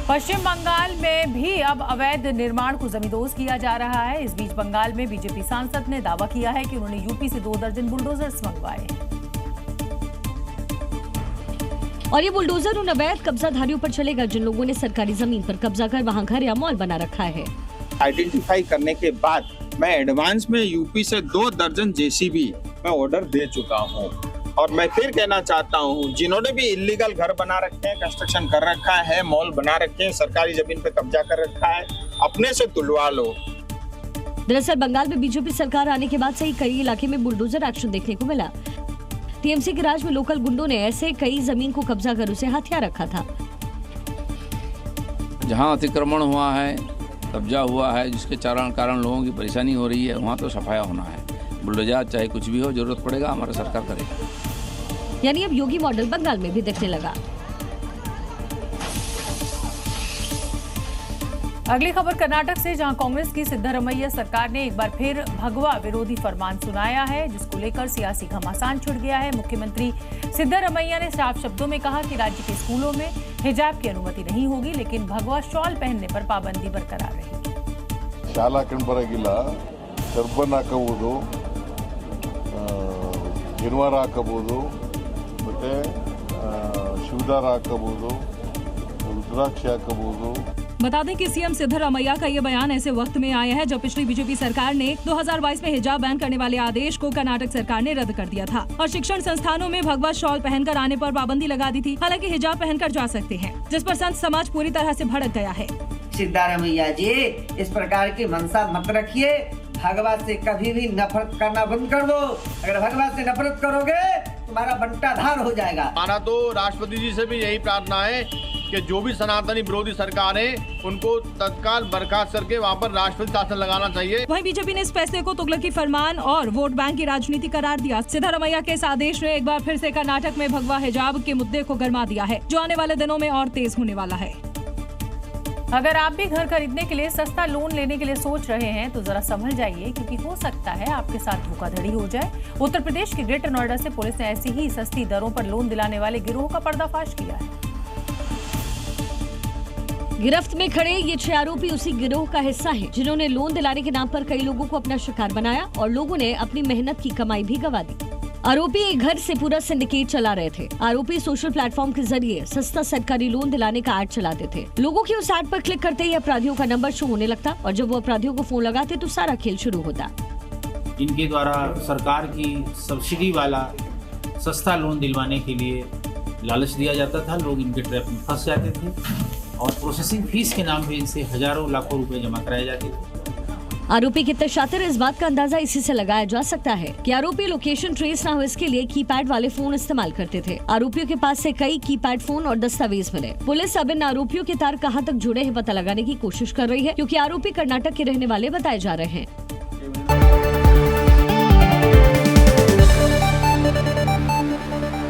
पश्चिम बंगाल में भी अब अवैध निर्माण को जमींदोज किया जा रहा है। इस बीच बंगाल में बीजेपी सांसद ने दावा किया है कि उन्होंने यूपी से 2 दर्जन बुलडोजर्स मंगवाए हैं और ये बुलडोजर उन अवैध कब्जाधारियों पर चलेगा जिन लोगों ने सरकारी जमीन पर कब्जा कर वहां घर या मॉल बना रखा है। आइडेंटिफाई करने के बाद मैं एडवांस में यूपी से 2 दर्जन जेसीबी मैं ऑर्डर दे चुका हूँ। और मैं फिर कहना चाहता हूँ, जिन्होंने भी इलीगल घर बना रखे हैं, कंस्ट्रक्शन कर रखा है, मॉल बना रखे हैं, सरकारी जमीन पे कब्जा कर रखा है, अपने से तुलवा लो। दरअसल बंगाल में बीजेपी सरकार आने के बाद से ही कई इलाके में बुलडोजर एक्शन देखने को मिला। टीएमसी के राज में लोकल गुंडों ने ऐसे कई जमीन को कब्जा कर उसे हथिया रखा था। जहाँ अतिक्रमण हुआ है, कब्जा हुआ है, जिसके कारण लोगों की परेशानी हो रही है, वहाँ तो सफाया होना है। बुलडोजर चाहे कुछ भी हो, जरूरत पड़ेगा हमारा सरकार करेगा। यानी अब योगी मॉडल बंगाल में भी दिखने लगा। अगली खबर कर्नाटक से, जहां कांग्रेस की सिद्धरमैया सरकार ने एक बार फिर भगवा विरोधी फरमान सुनाया है, जिसको लेकर सियासी घमासान छिड़ गया है। मुख्यमंत्री सिद्धरमैया ने साफ शब्दों में कहा कि राज्य के स्कूलों में हिजाब की अनुमति नहीं होगी, लेकिन भगवा शॉल पहनने पर पाबंदी बरकरार रहेगी। शाला कंबरगिला टर्बन हाकಬಹುದು, ಗಿರ್ವಾರ ಹಾಕಬಹುದು, ಮತ್ತೆ ಶಿವದಾರ ಹಾಕಬಹುದು, रुद्राक्ष ಹಾಕಬಹುದು। बता दें कि सीएम सिद्धरमैया का ये बयान ऐसे वक्त में आया है जब पिछली बीजेपी सरकार ने 2022 में हिजाब बैन करने वाले आदेश को कर्नाटक सरकार ने रद्द कर दिया था और शिक्षण संस्थानों में भगवा शॉल पहनकर आने पर पाबंदी लगा दी थी। हालांकि हिजाब पहनकर जा सकते हैं, जिस पर संत समाज पूरी तरह से भड़क गया है। सिद्धरमैया जी, इस प्रकार की मंशा मत रखिए। भगवा से कभी भी नफरत करना बंद कर दो। अगर भगवा से नफरत करोगे तुम्हारा बंटाधार हो जाएगा। हमारा तो राष्ट्रपति जी से भी यही प्रार्थना है कि जो भी सनातनी विरोधी सरकार है उनको तत्काल बर्खास्त करके वहाँ पर राष्ट्रपति शासन लगाना चाहिए। वहीं बीजेपी ने इस फैसले को तुगलकी फरमान और वोट बैंक की राजनीति करार दिया। सिद्धरमैया के इस आदेश ने एक बार फिर से कर्नाटक में भगवा हिजाब के मुद्दे को गरमा दिया है, जो आने वाले दिनों में और तेज होने वाला है। अगर आप भी घर खरीदने के लिए सस्ता लोन लेने के लिए सोच रहे हैं तो जरा संभल जाइए, क्योंकि हो सकता है आपके साथ धोखाधड़ी हो जाए। उत्तर प्रदेश के ग्रेटर नोएडा से पुलिस ने ऐसी ही सस्ती दरों पर लोन दिलाने वाले गिरोह का पर्दाफाश किया है। गिरफ्त में खड़े ये 6 आरोपी उसी गिरोह का हिस्सा है, जिन्होंने लोन दिलाने के नाम पर कई लोगों को अपना शिकार बनाया और लोगों ने अपनी मेहनत की कमाई भी गंवा दी। आरोपी एक घर से पूरा सिंडिकेट चला रहे थे। आरोपी सोशल प्लेटफॉर्म के जरिए सस्ता सरकारी लोन दिलाने का ऐड चलाते थे। लोगों की उस ऐड पर क्लिक करते ही अपराधियों का नंबर शो होने लगता और जब वो अपराधियों को फोन लगाते तो सारा खेल शुरू होता। इनके द्वारा सरकार की सब्सिडी वाला सस्ता लोन दिलवाने के लिए लालच दिया जाता था। लोग इनके ट्रैप में फंस जाते थे और प्रोसेसिंग फीस के नाम पे इनसे हजारों लाखों रुपए जमा कराए जाते थे। आरोपी कितने शातिर, इस बात का अंदाजा इसी से लगाया जा सकता है कि आरोपी लोकेशन ट्रेस ना हो इसके लिए कीपैड वाले फोन इस्तेमाल करते थे। आरोपियों के पास से कई कीपैड फोन और दस्तावेज मिले। पुलिस अब इन आरोपियों के तार कहां तक जुड़े हैं पता लगाने की कोशिश कर रही है, क्योंकि आरोपी कर्नाटक के रहने वाले बताए जा रहे हैं।